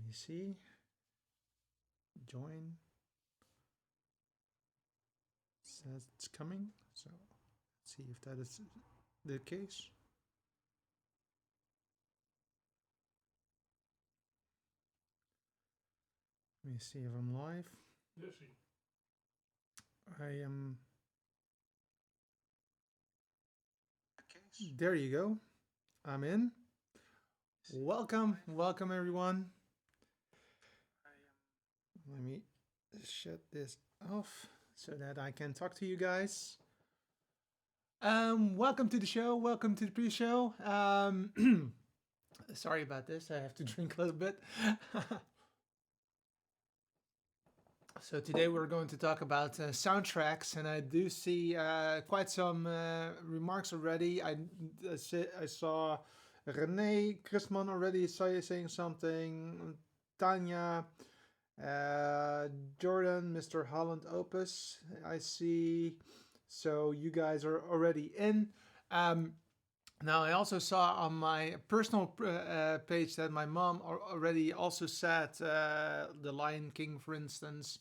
me see. Join says it's coming. So let's see if that is the case. Let me see if I'm live. Yes. I am. There you go. I'm in. Welcome, welcome everyone. Let me shut this off so that I can talk to you guys. Welcome to the show. Welcome to the pre-show. Sorry about this. I have to drink a little bit. So today we're going to talk about soundtracks, and I do see quite some remarks already. I saw Renee Chrisman already saying something. Tanya, Jordan, Mr. Holland Opus. I see. So you guys are already in. Um, Now, I also saw on my personal page that my mom already also said The Lion King, for instance,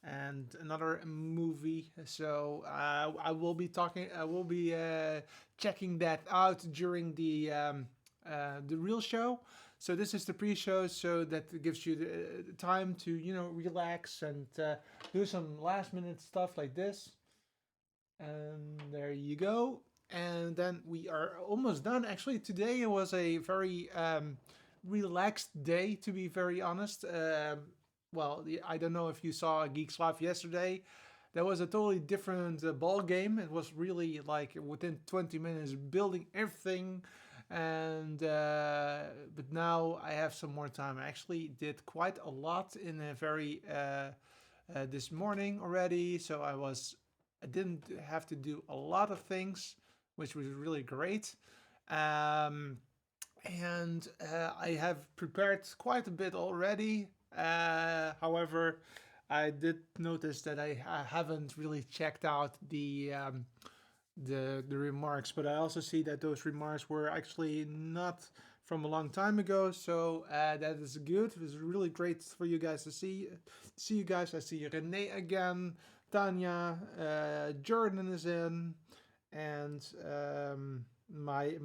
and another movie. So I will be talking. I will be checking that out during the real show. So this is the pre-show, so that gives you the time to relax and do some last-minute stuff like this. And there you go. And then we are almost done. Actually, today was a very relaxed day, to be very honest. Well, I don't know if you saw Geeks Live yesterday. That was a totally different ball game. It was really like within 20 minutes building everything. And but now I have some more time. I actually did quite a lot in a very this morning already. So I didn't have to do a lot of things, which was really great. Um, and I have prepared quite a bit already. However, I did notice that I haven't really checked out the remarks, but I also see that those remarks were actually not from a long time ago. So that is good. It was really great for you guys to see you guys. I see Renee again, Tanya, Jordan is in, and my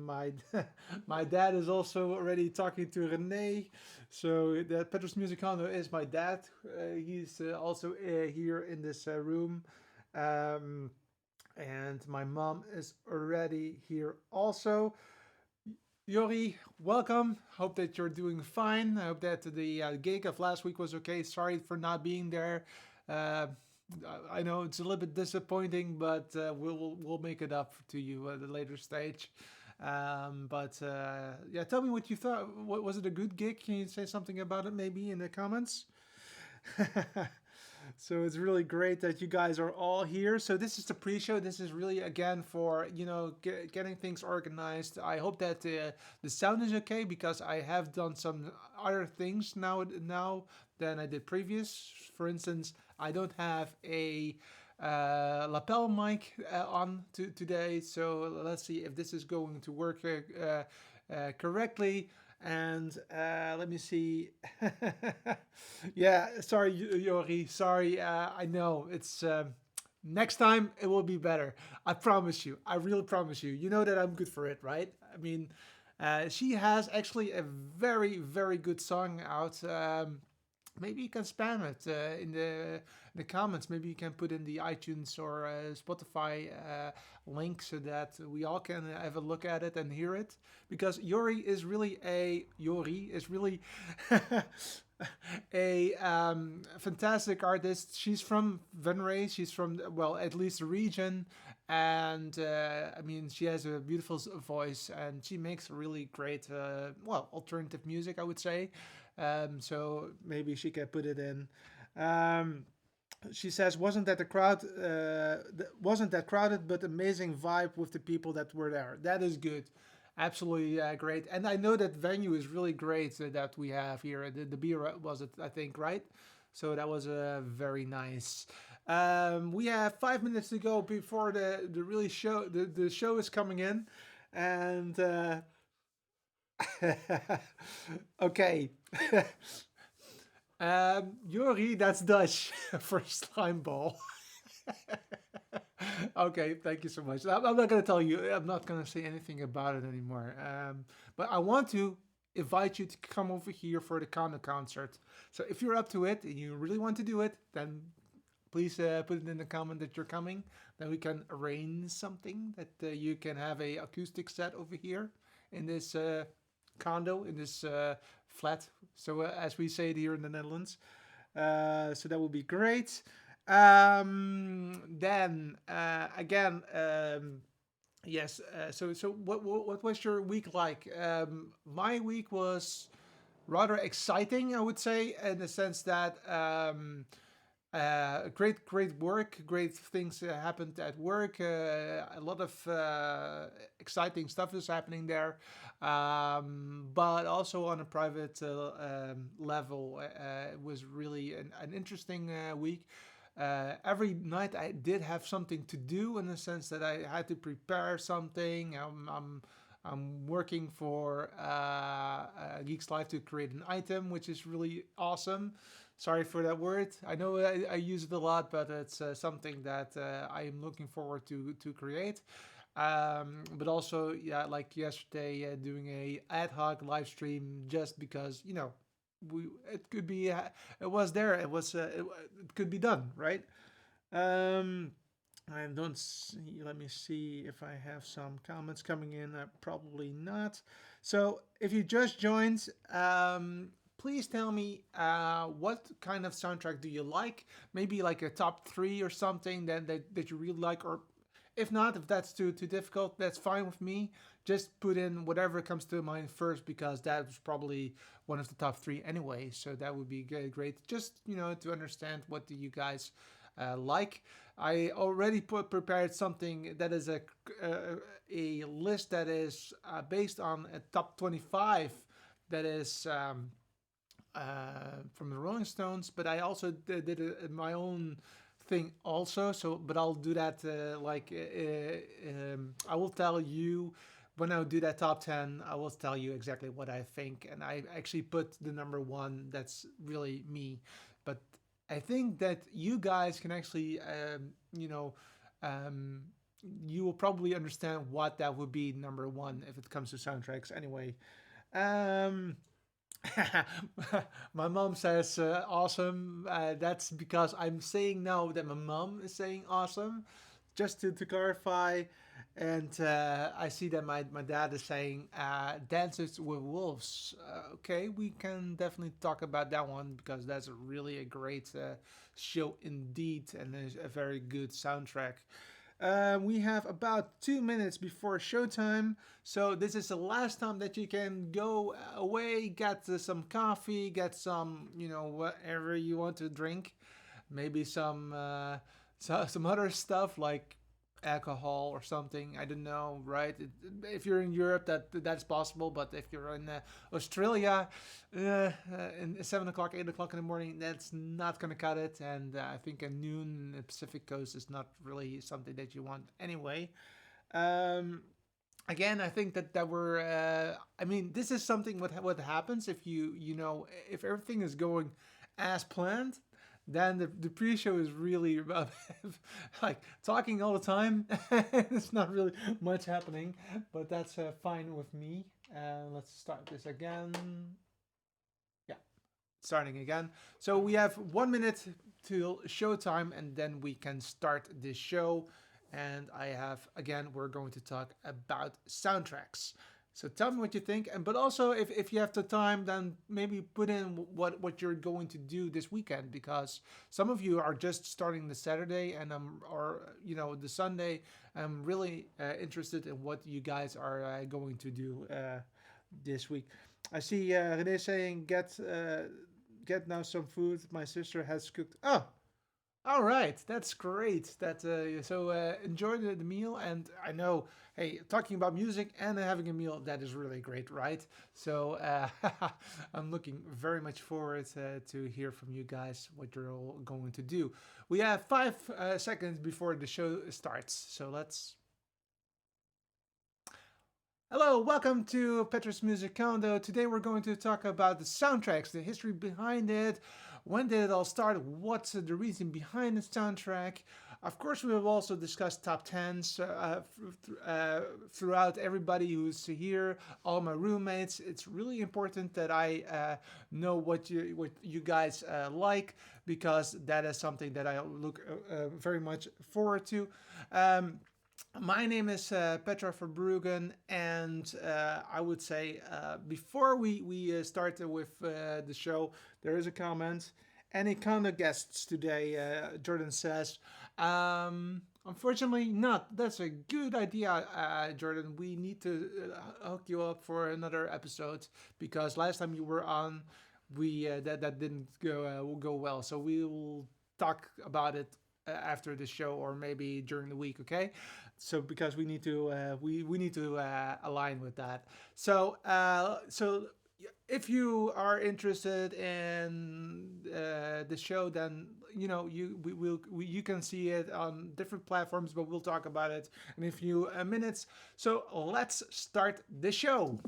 my dad is also already talking to Renee. So that Petra's Music Condo is my dad. He's also here in this room. Um, and my mom is already here also. Yori, welcome. Hope that you're doing fine. I hope that the gig of last week was okay. Sorry for not being there. Uh, I know it's a little bit disappointing, but we'll make it up to you at a later stage. But yeah, tell me what you thought. What, was it a good gig? Can you say something about it maybe in the comments? So it's really great that you guys are all here. So this is the pre-show. This is really again for getting things organized. I hope that the sound is okay because I have done some other things now than I did previous. For instance, I don't have a lapel mic on today, so let's see if this is going to work correctly. And let me see. Yeah, sorry, Yori. Sorry, I know it's next time it will be better. I promise you. I really promise you. You know that I'm good for it, right? I mean, she has actually a very, very good song out. Maybe you can spam it in the comments. Maybe you can put in the iTunes or Spotify link so that we all can have a look at it and hear it. Because Yori is really a fantastic artist. She's from Venray. She's from, well, at least the region, and I mean, she has a beautiful voice, and she makes really great, well, alternative music, I would say. So maybe she can put it in. Um, she says, wasn't that crowded, but amazing vibe with the people that were there. That is good, absolutely great. And I know that venue is really great that we have here. The beer was it, I think, right? So that was very nice. We have 5 minutes to go before the really show the show is coming in, and okay. Jori, that's Dutch for slime ball. Okay, thank you so much. I'm not going to tell you, I'm not going to say anything about it anymore. But I want to invite you to come over here for the Condo concert. So if you're up to it and you really want to do it, then please put it in the comment that you're coming. Then we can arrange something that you can have a acoustic set over here in this condo, in this flat. So as we say it here in the Netherlands. So that would be great. Then again, yes. So what was your week like? My week was rather exciting, I would say, in the sense that great work, great things happened at work. A lot of exciting stuff is happening there, but also on a private level, it was really an interesting week. Every night I did have something to do in the sense that I had to prepare something. I'm working for Geeks Life to create an item, which is really awesome. Sorry for that word. I know I use it a lot, but it's something that I am looking forward to create. But also, yeah, like yesterday, doing a ad hoc live stream just because we it could be it was there. It could be done, right? Um, I don't see. Let me see if I have some comments coming in. Probably not. So if you just joined, please tell me what kind of soundtrack do you like? Maybe like a top three or something that you really like, or if not, if that's too difficult, that's fine with me. Just put in whatever comes to mind first because that's probably one of the top three anyway. So that would be great. Just to understand what do you guys like. I already prepared something that is a list that is based on a top 25 that is from the Rolling Stones, but I also did my own thing also. So, but I'll do that I will tell you when I do that top 10. I will tell you exactly what I think, and I actually put the number one. That's really me, but I think that you guys can actually, um, you will probably understand what that would be number one if it comes to soundtracks. Anyway, um, my mom says awesome. That's because I'm saying no that my mom is saying awesome. Just to clarify, and I see that my dad is saying Dances with Wolves. Okay, we can definitely talk about that one because that's really a great show indeed and a very good soundtrack. We have about 2 minutes before showtime, so this is the last time that you can go away, get some coffee, get some, whatever you want to drink, maybe some other stuff like alcohol or something. I don't know, right? If you're in Europe, that's possible, but if you're in Australia, in 7 o'clock, 8 o'clock in the morning, that's not gonna cut it. And I think a noon in the Pacific Coast is not really something that you want anyway. Um, Again, I think that we're. I mean, this is something what happens if if everything is going as planned, then the pre-show is really like talking all the time. It's not really much happening, but that's fine with me. Let's start this again. Yeah, starting again. So we have 1 minute till showtime, and then we can start this show. And I have again, we're going to talk about soundtracks. So tell me what you think, and but also if you have the time, then maybe put in what you're going to do this weekend because some of you are just starting the Saturday and or the Sunday. I'm really interested in what you guys are going to do this week. I see Renee saying get now some food. My sister has cooked. Oh, all right, that's great. Enjoy the meal, and I know, hey, talking about music and having a meal that is really great, right? So I'm looking very much forward to hear from you guys what you're all going to do. We have 5 seconds before the show starts, so let's. Hello, welcome to Petra's Music Condo. Today we're going to talk about the soundtracks, the history behind it, when did it all start? What's the reason behind the soundtrack? Of course, we have also discussed top tens throughout everybody who's here, all my roommates. It's really important that I know what you guys like, because that is something that I look very much forward to. Um, my name is Petra Verbruggen, and I would say before we start with the show, there is a comment. Any Condo guests today? Jordan says. Unfortunately, not. That's a good idea, Jordan. We need to hook you up for another episode, because last time you were on, we that didn't go well. So we will talk about it after the show, or maybe during the week. Okay, so because we need to align with that. So if you are interested in the show, then you can see it on different platforms, but we'll talk about it in a few minutes. So let's start the show.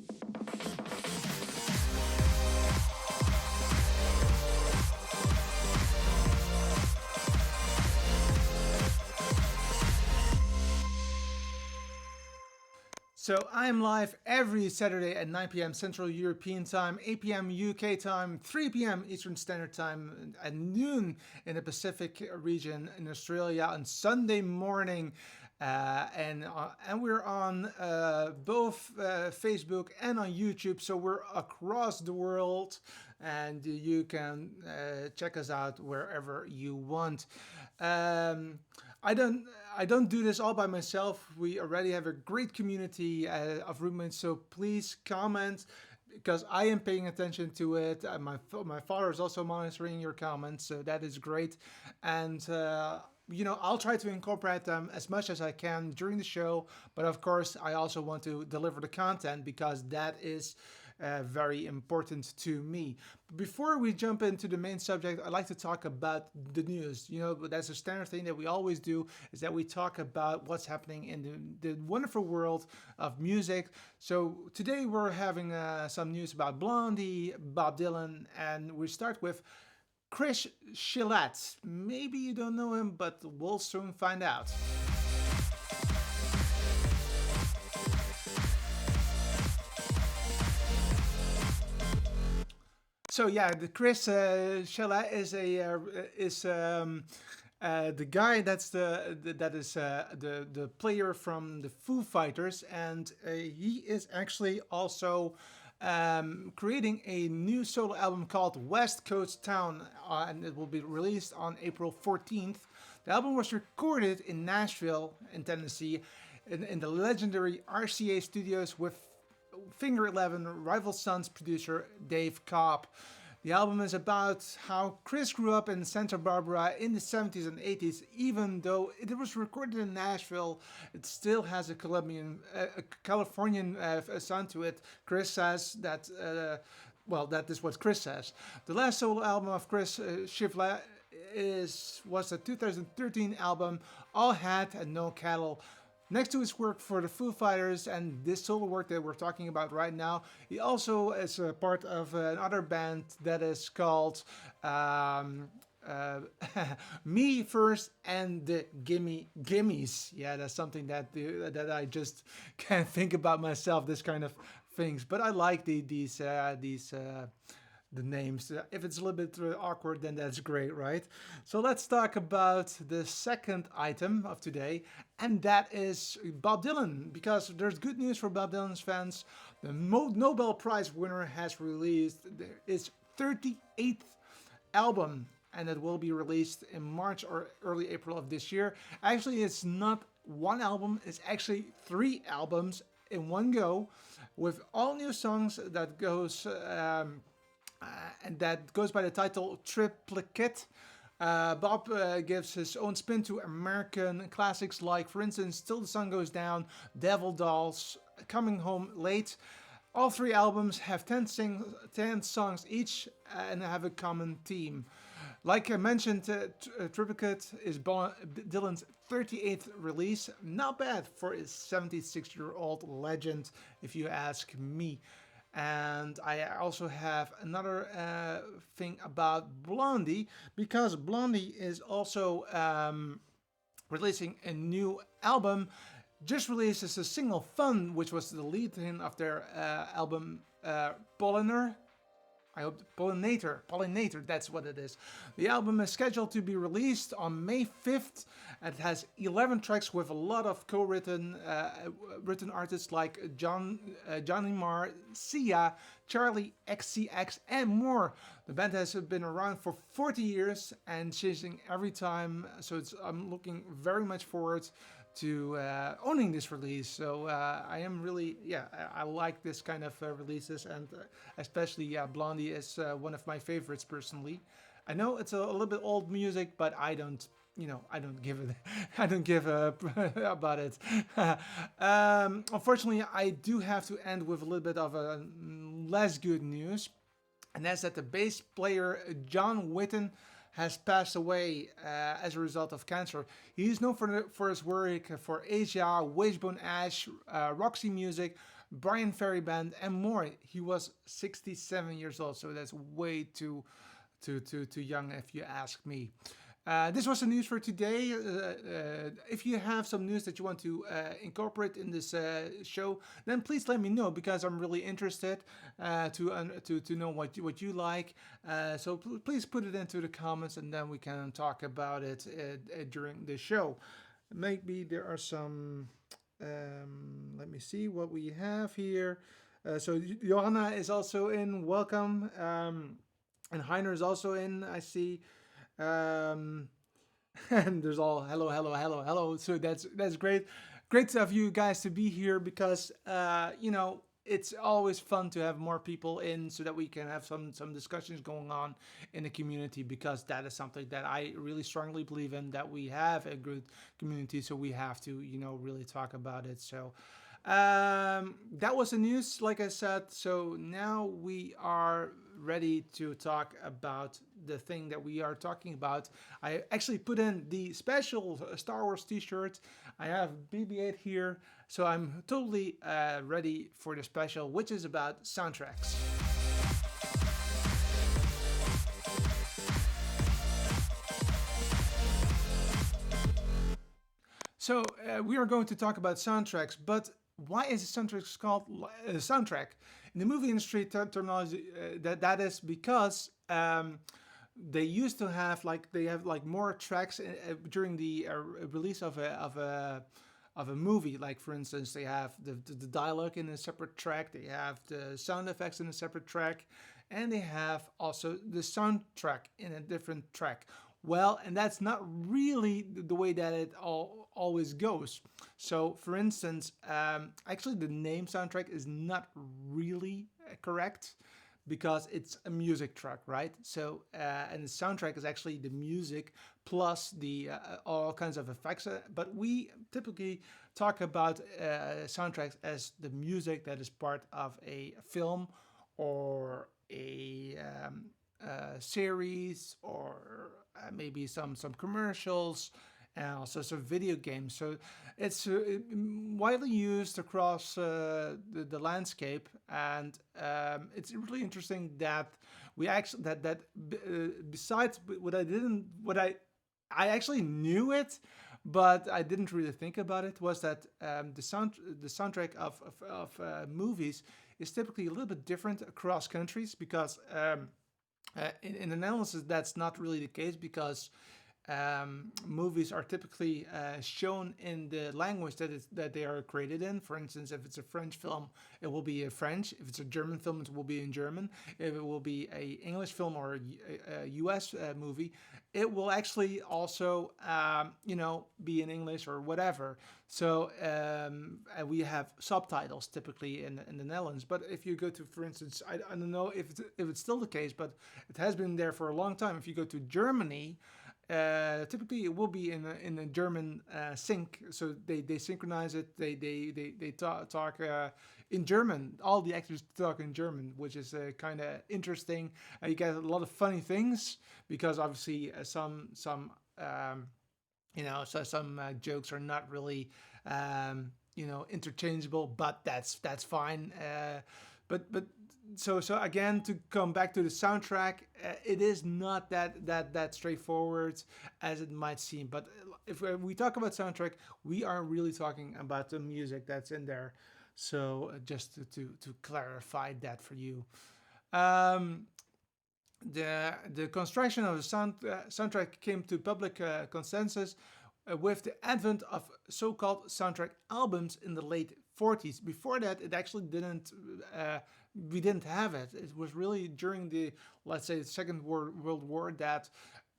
So I'm live every Saturday at 9 p.m. Central European Time, 8 p.m. UK time, 3 p.m. Eastern Standard Time, at noon in the Pacific region in Australia on Sunday morning. And we're on both Facebook and on YouTube, so we're across the world, and you can check us out wherever you want. Um, I don't I don't do this all by myself. We already have a great community of roommates, so please comment, because I am paying attention to it. My father is also monitoring your comments, so that is great. And I'll try to incorporate them as much as I can during the show. But of course, I also want to deliver the content, because that is very important to me. Before we jump into the main subject, I'd like to talk about the news. That's a standard thing that we always do, is that we talk about what's happening in the wonderful world of music. So today we're having some news about Blondie, Bob Dylan, and we start with Chris Shillette. Maybe you don't know him, but we'll soon find out. So yeah, the Chris Shelley is the guy that is the player from the Foo Fighters, and he is actually also creating a new solo album called West Coast Town, and it will be released on April 14th. The album was recorded in Nashville, in Tennessee, in the legendary RCA studios with Finger 11 Rival Sons producer Dave Cobb. The album is about how Chris grew up in Santa Barbara in the 70s and 80s. Even though it was recorded in Nashville, it still has a Californian sound to it. Chris says that, that is what Chris says. The last solo album of Chris Shivla was a 2013 album, All Hat and No Cattle. Next to his work for the Foo Fighters and this solo work that we're talking about right now, he also is a part of another band that is called Me First and the Gimme Gimmies. Yeah, that's something that I just can't think about myself, this kind of things. But I like these the names. If it's a little bit awkward, then that's great, right? So let's talk about the second item of today, and that is Bob Dylan, because there's good news for Bob Dylan's fans. The Nobel Prize winner has released his 38th album, and it will be released in March or early April of this year. Actually, it's not one album, it's actually 3 albums in one go, with all new songs that goes... and that goes by the title Triplicate. Bob gives his own spin to American classics like, for instance, Till the Sun Goes Down, Devil Dolls, Coming Home Late. All 3 albums have 10 songs each and have a common theme. Like I mentioned, Triplicate is Dylan's 38th release. Not bad for his 76-year-old legend, if you ask me. And I also have another thing about Blondie, because Blondie is also releasing a new album. Just released as a single Fun, which was the lead in of their album Polliner. I hope Pollinator, that's what it is. The album is scheduled to be released on May 5th. It has 11 tracks with a lot of co-written written artists like Johnny Marr, Sia, Charlie XCX, and more. The band has been around for 40 years and changing every time, so I'm looking very much forward to owning this release. So I am really, yeah, I like this kind of releases, and especially Blondie is one of my favorites personally. I know it's a little bit old music, but I don't, I don't give it, I don't give a about it. Unfortunately, I do have to end with a little bit of a less good news, and that's that the bass player John Witten has passed away as a result of cancer. He is known for his work for Asia, Wishbone Ash, Roxy Music, Brian Ferry Band, and more. He was 67 years old, so that's way too young, if you ask me. This was the news for today. If you have some news that you want to incorporate in this show, then please let me know, because I'm really interested to know what you like. So please put it into the comments, and then we can talk about it during the show. Maybe there are some. Let me see what we have here. So Johanna is also in. Welcome. And Heiner is also in. I see. Um, and there's all hello, hello, hello, hello. So that's great. Great of you guys to be here, because it's always fun to have more people in, so that we can have some discussions going on in the community, because that is something that I really strongly believe in, that we have a good community, so we have to really talk about it. So that was the news, like I said. So now we are ready to talk about the thing that we are talking about. I actually put in the special Star Wars t-shirt. I have BB-8 here, so I'm totally ready for the special, which is about soundtracks. So we are going to talk about soundtracks, but why is a soundtrack called a soundtrack? In the movie industry terminology, that is because they used to have like more tracks during the release of a movie. Like, for instance, they have the dialogue in a separate track, they have the sound effects in a separate track, and they have also the soundtrack in a different track. Well, and that's not really the way that it always goes. So, for instance, actually, the name soundtrack is not really correct, because it's a music track, right? So, and the soundtrack is actually the music plus the all kinds of effects. But we typically talk about soundtracks as the music that is part of a film, or a series, or maybe some commercials, and also some video games. So it's widely used across the landscape, and it's really interesting that we actually besides what I actually knew it, but I didn't really think about it, was that the soundtrack of movies is typically a little bit different across countries, because in the Netherlands that's not really the case, because movies are typically shown in the language that they are created in. For instance, if it's a French film, it will be in French. If it's a German film, it will be in German. If it will be a English film or a US movie, it will actually also be in English or whatever. So we have subtitles typically in the Netherlands. But if you go to, for instance, I don't know if it's still the case, but it has been there for a long time. If you go to Germany, typically it will be in a German sync, so they synchronize it. They talk in German. All the actors talk in German, which is kind of interesting. You get a lot of funny things, because obviously some some jokes are not really interchangeable, but that's fine. but so again, to come back to the soundtrack, it is not that straightforward as it might seem. But if we talk about soundtrack, we are really talking about the music that's in there. So just to clarify that for you. Um, the construction of the soundtrack came to public consensus with the advent of so-called soundtrack albums in the late 40s. Before that, it actually didn't. We didn't have it. It was really during the, let's say, Second World War that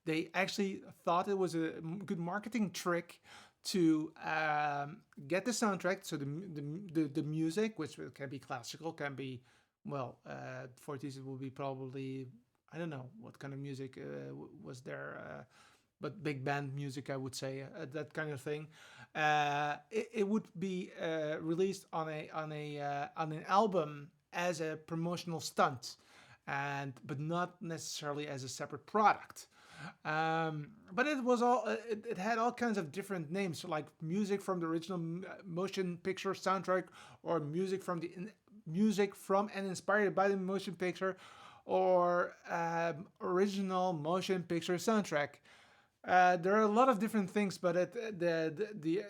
they actually thought it was a good marketing trick to get the soundtrack, so the music, which can be classical, can be, well, 40s it will be probably, I don't know what kind of music was there, but big band music, I would say, that kind of thing. It would be released on an album as a promotional stunt, and but not necessarily as a separate product. But it was all it had all kinds of different names, so like music from the original motion picture soundtrack, or music from and inspired by the motion picture, or original motion picture soundtrack. There are a lot of different things, but the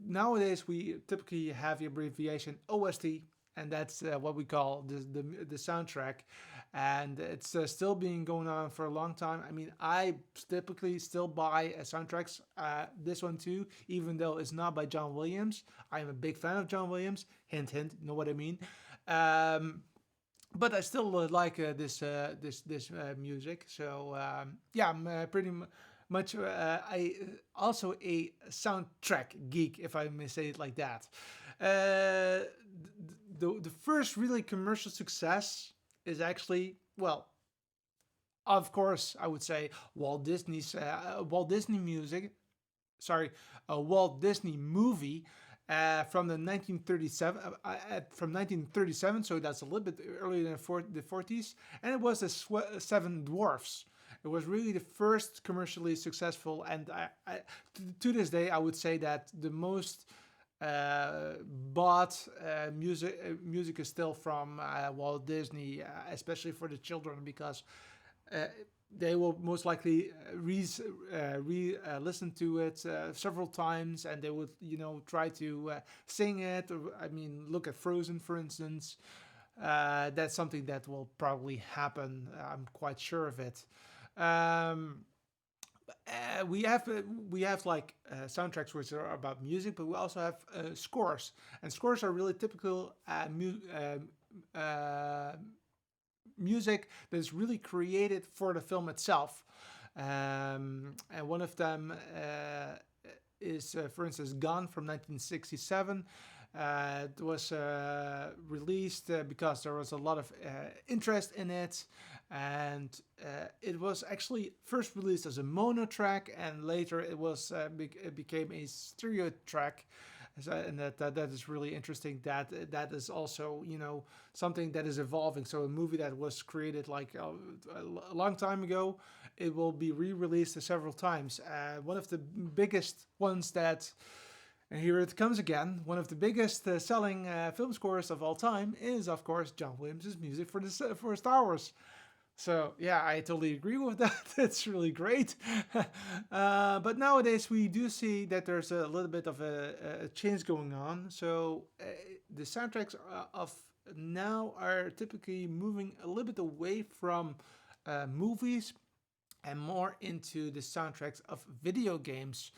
nowadays we typically have the abbreviation OST, and that's what we call the soundtrack, and it's still being going on for a long time. I mean, I typically still buy soundtracks. This one too, even though it's not by John Williams. I am a big fan of John Williams. Hint, hint. Know what I mean? But I still like this music. So yeah, I'm pretty much I also a soundtrack geek, if I may say it like that. The first really commercial success is actually, well, of course, I would say Walt Disney music. Sorry, a Walt Disney movie from the 1937 from 1937. So that's a little bit earlier than the 40s, and it was the Seven Dwarfs. It was really the first commercially successful, and to this day, I would say that the most bought music is still from Walt Disney, especially for the children, because uh, they will most likely listen to it several times, and they would, try to sing it. Or, I mean, look at Frozen, for instance. That's something that will probably happen. I'm quite sure of it. Um, we have like soundtracks which are about music, but we also have scores, and scores are really typical music that is really created for the film itself. And one of them is, for instance, Gone from 1967. It was released because there was a lot of interest in it, and it was actually first released as a mono track, and later it became a stereo track. And that is really interesting. That is also, something that is evolving. So a movie that was created like a long time ago, it will be re-released several times. One of the biggest ones that, and here it comes again, one of the biggest selling film scores of all time is, of course, John Williams' music for Star Wars. So yeah, I totally agree with that. It's really great. But nowadays we do see that there's a little bit of a change going on. So the soundtracks of now are typically moving a little bit away from movies and more into the soundtracks of video games.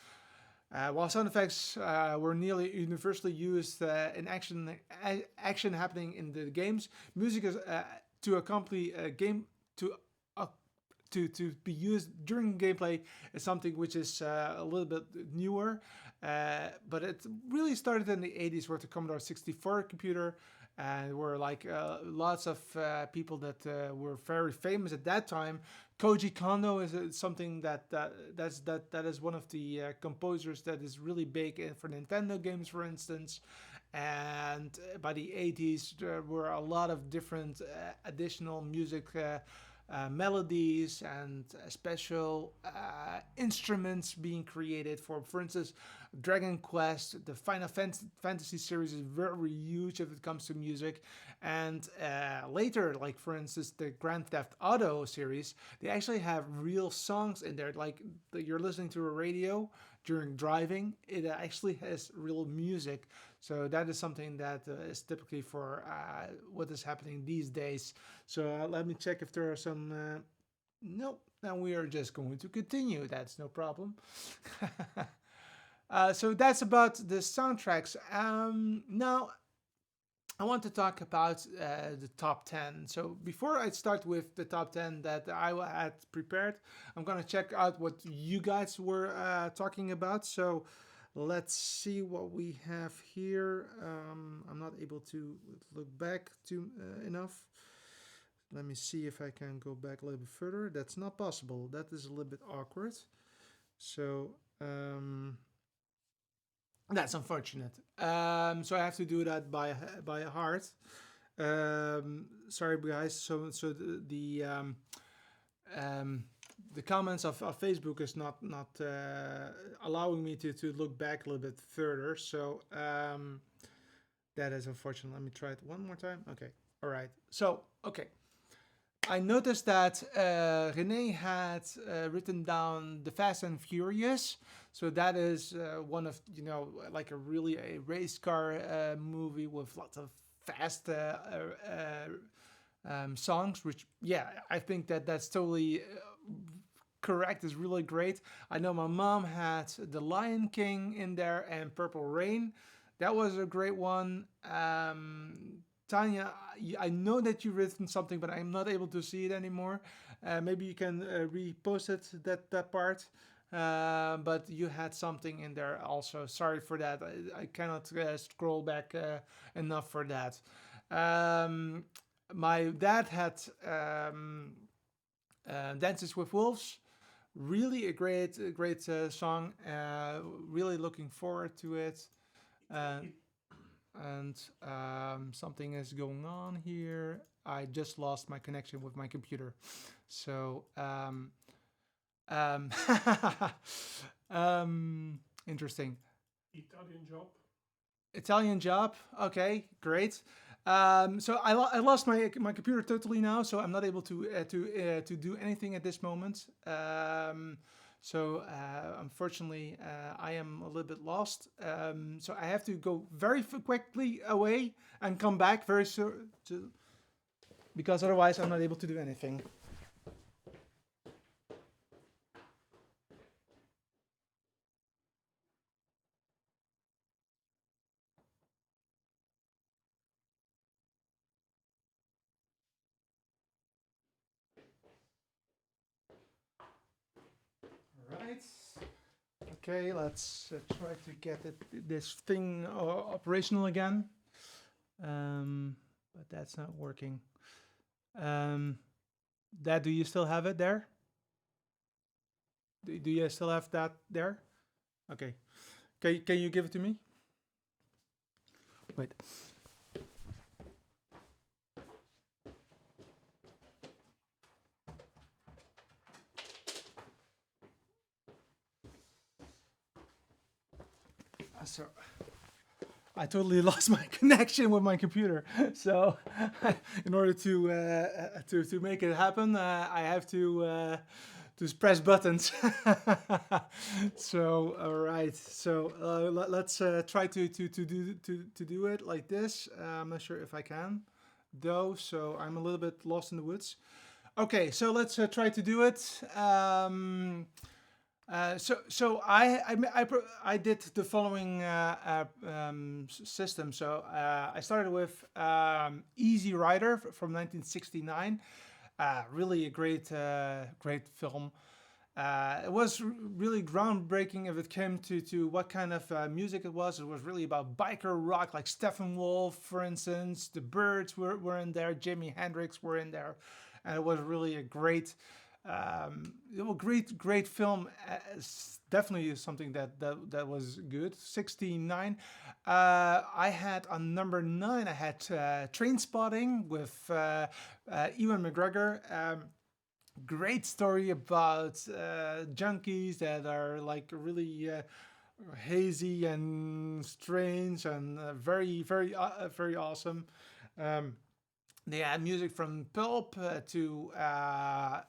While sound effects were nearly universally used in action happening in the games, music is to accompany a game to uh, to be used during gameplay is something which is a little bit newer. But it really started in the 80s with the Commodore 64 computer, and were like lots of people that were very famous at that time. Koji Kondo is something that is one of the composers that is really big for Nintendo games, for instance. And by the 80s, there were a lot of different additional music melodies and special instruments being created for instance, Dragon Quest, the Fantasy series is very huge if it comes to music. And later, like for instance, the Grand Theft Auto series, they actually have real songs in there. Like you're listening to a radio during driving, it actually has real music. So that is something that is typically for what is happening these days. So let me check if there are some. Nope. And we are just going to continue. That's no problem. So that's about the soundtracks. Now I want to talk about the top 10. So before I start with the top 10 that I had prepared, I'm going to check out what you guys were talking about. So let's see what we have here. I'm not able to look back to enough. Let me see if I can go back a little bit further. That's not possible. That is a little bit awkward. So that's unfortunate. So I have to do that by heart. Sorry, guys. So the comments of Facebook is not allowing me to look back a little bit further. So that is unfortunate. Let me try it one more time. Okay. All right. So okay. I noticed that Renee had written down the Fast and Furious, so that is one of like a race car movie with lots of fast songs. Which I think that's totally correct. Is really great. I know my mom had The Lion King in there and Purple Rain. That was a great one. Tanya, I know that you've written something, but I'm not able to see it anymore. Maybe you can repost it, that part. But you had something in there also. Sorry for that. I cannot scroll back enough for that. My dad had Dances with Wolves. Really a great song. Really looking forward to it. And something is going on here. I just lost my connection with my computer. So, interesting. Italian Job. Italian Job. Okay, great. So I lost my computer totally now, so I'm not able to do anything at this moment. So unfortunately, I am a little bit lost. So I have to go very quickly away and come back very soon, because otherwise I'm not able to do anything. All right. Okay, let's try to get this thing operational again. But that's not working. Dad, do you still have it there? Do you still have that there? Okay. Can you give it to me? Wait. So I totally lost my connection with my computer. So in order to make it happen, I have to press buttons. So all right. So let's try to do it like this. I'm not sure if I can, though. So I'm a little bit lost in the woods. Okay. So let's try to do it. So I did the following system. So I started with Easy Rider from 1969. Really a great film. It was really groundbreaking if it came to what kind of music it was. It was really about biker rock, like Steppenwolf, for instance. The Byrds were in there. Jimi Hendrix were in there, and it was really a great film. Definitely something that was good. 69. I had on number 9. I had Train Spotting with Ewan McGregor. Great story about junkies that are like really hazy and strange and very awesome. Um, they had music from Pulp to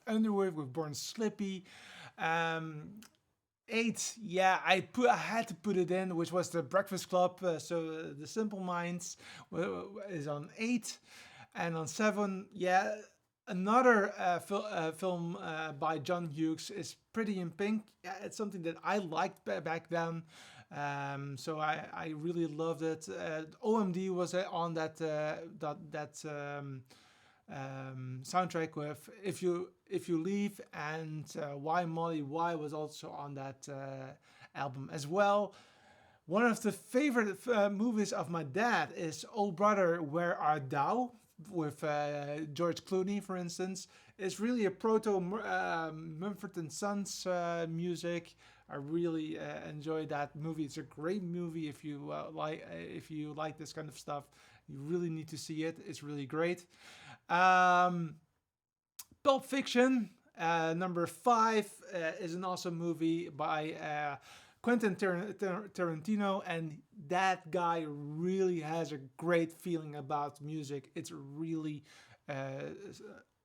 Underwood with Born Slippy. Um, Eight, yeah, I had to put it in, which was the Breakfast Club. So the Simple Minds is on eight, and on seven, yeah, another film by John Hughes is Pretty in Pink. Yeah, it's something that I liked back then. So I really loved it. OMD was on that soundtrack with If You Leave, and Why Molly Why was also on that album as well. One of the favorite movies of my dad is Oh Brother, Where Art Thou? With George Clooney, for instance. It's really a proto Mumford and Sons music. I really enjoy that movie. It's a great movie if you like this kind of stuff. You really need to see it. It's really great. Um, Pulp Fiction, number five, is an awesome movie by Quentin Tarantino, and that guy really has a great feeling about music. It's really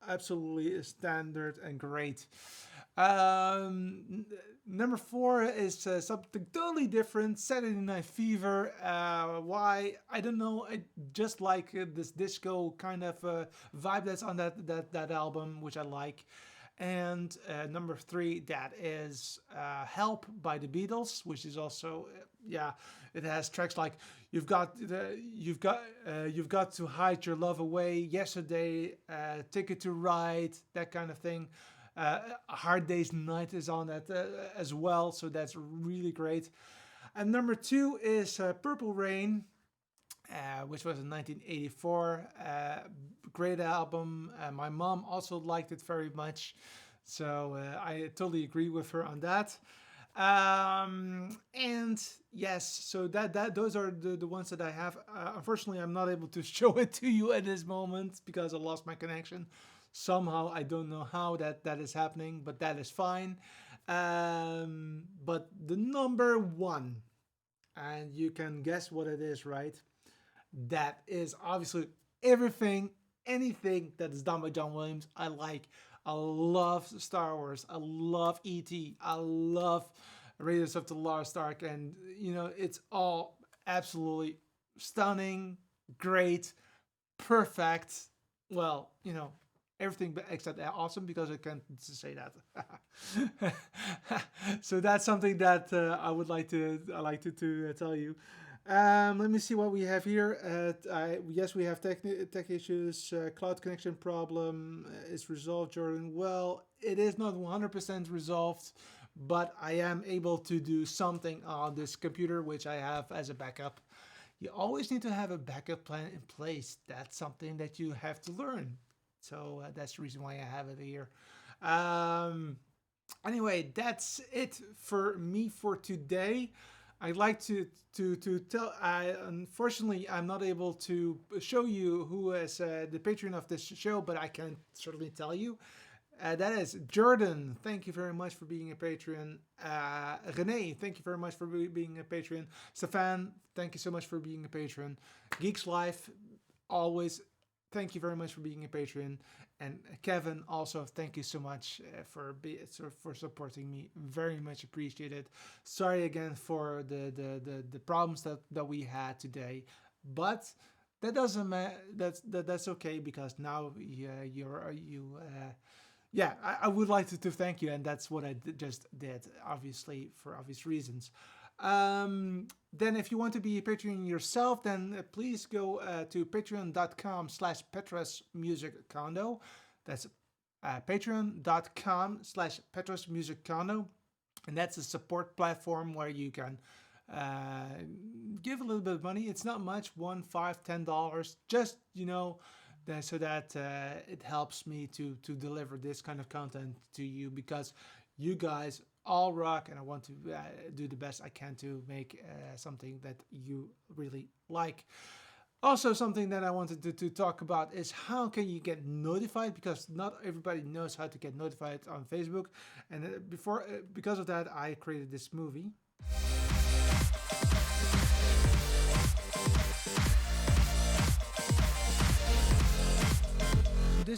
absolutely standard and great. Number four is something totally different. Saturday Night Fever. Why? I don't know. I just like this disco kind of vibe that's on that album, which I like. And number three, that is "Help" by the Beatles, which is also yeah. It has tracks like you've got to hide your love away. Yesterday, Ticket to Ride, that kind of thing. A Hard Day's Night is on that as well, so that's really great. And number two is Purple Rain, which was in 1984. Great album. My mom also liked it very much, so I totally agree with her on that. And yes, so that those are the ones that I have. Unfortunately, I'm not able to show it to you at this moment because I lost my connection. Somehow, I don't know how that is happening, but that is fine. But the number one, and you can guess what it is, right? That is obviously everything, anything that is done by John Williams. I like. I love Star Wars. I love E.T. I love Raiders of the Lost Ark, and it's all absolutely stunning, great, perfect. Well, everything but except awesome, because I can't say that. So that's something that I like to tell you. Let me see what we have here. Yes, we have tech issues. Cloud connection problem is resolved, Jordan. Well, it is not 100% resolved, but I am able to do something on this computer, which I have as a backup. You always need to have a backup plan in place. That's something that you have to learn. So that's the reason why I have it here. Anyway, that's it for me for today. I'd like to tell. Unfortunately, I'm not able to show you who is the patron of this show, but I can certainly tell you. That is Jordan. Thank you very much for being a patron. Renee, thank you very much for being a patron. Stefan, thank you so much for being a patron. Geeks Life, always thank you very much for being a patron. And Kevin, also thank you so much for supporting me. Very much appreciated. Sorry again for the problems that we had today, but that doesn't matter. That's okay, because now yeah, I would like to thank you, and that's what I just did, obviously, for obvious reasons. Then if you want to be a Patreon yourself, then please go to patreon.com/Petra's Music Condo. That's patreon.com/Petra's Music Condo. And that's a support platform where you can give a little bit of money. It's not much, $1, $5, $10, just, so that it helps me to deliver this kind of content to you, because you guys all rock, and I want to do the best I can to make something that you really like. Also, something that I wanted to talk about is how can you get notified, because not everybody knows how to get notified on Facebook. And because of that, I created this movie.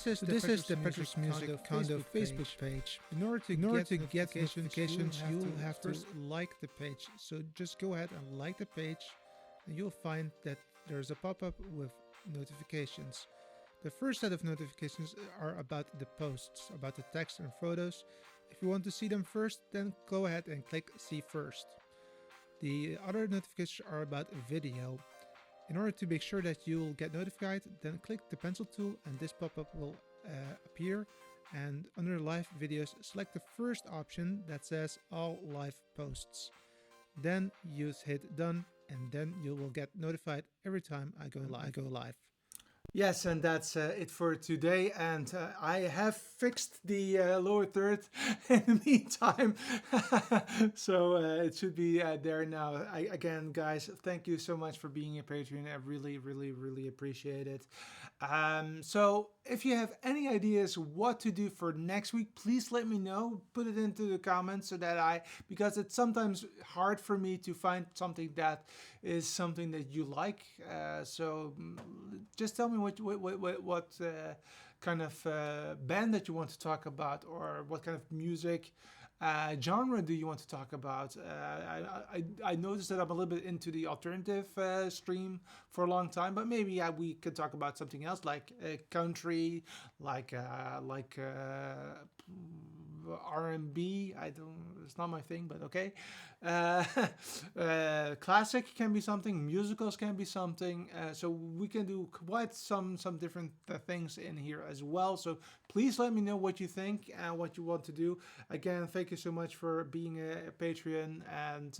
This is the Petra's Music Condo Facebook page. In order to get notifications, you'll have to like the page. So just go ahead and like the page, and you'll find that there's a pop-up with notifications. The first set of notifications are about the posts, about the text and photos. If you want to see them first, then go ahead and click See First. The other notifications are about video. In order to make sure that you'll get notified, then click the pencil tool and this pop-up will appear. And under live videos, select the first option that says all live posts. Then you hit done, and then you will get notified every time I go live. Yes, and that's it for today. And I have fixed the lower third in the meantime. So it should be there now. Again, guys, thank you so much for being a Patreon. I really, really, really appreciate it. So if you have any ideas what to do for next week, please let me know. Put it into the comments so that because it's sometimes hard for me to find something that is something that you like. So just tell me what kind of band that you want to talk about, or what kind of music genre do you want to talk about. I noticed that I'm a little bit into the alternative stream for a long time, but maybe we could talk about something else, like country, like R&B. It's not my thing, but okay. Classic can be something, musicals can be something, so we can do quite some different things in here as well. So please let me know what you think and what you want to do. Again, thank you so much for being a Patreon, and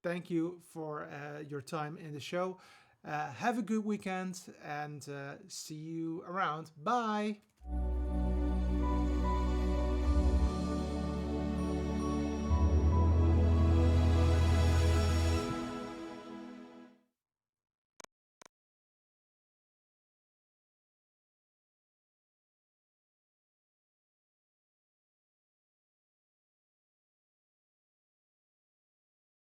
thank you for your time in the show. Have a good weekend, and see you around. Bye.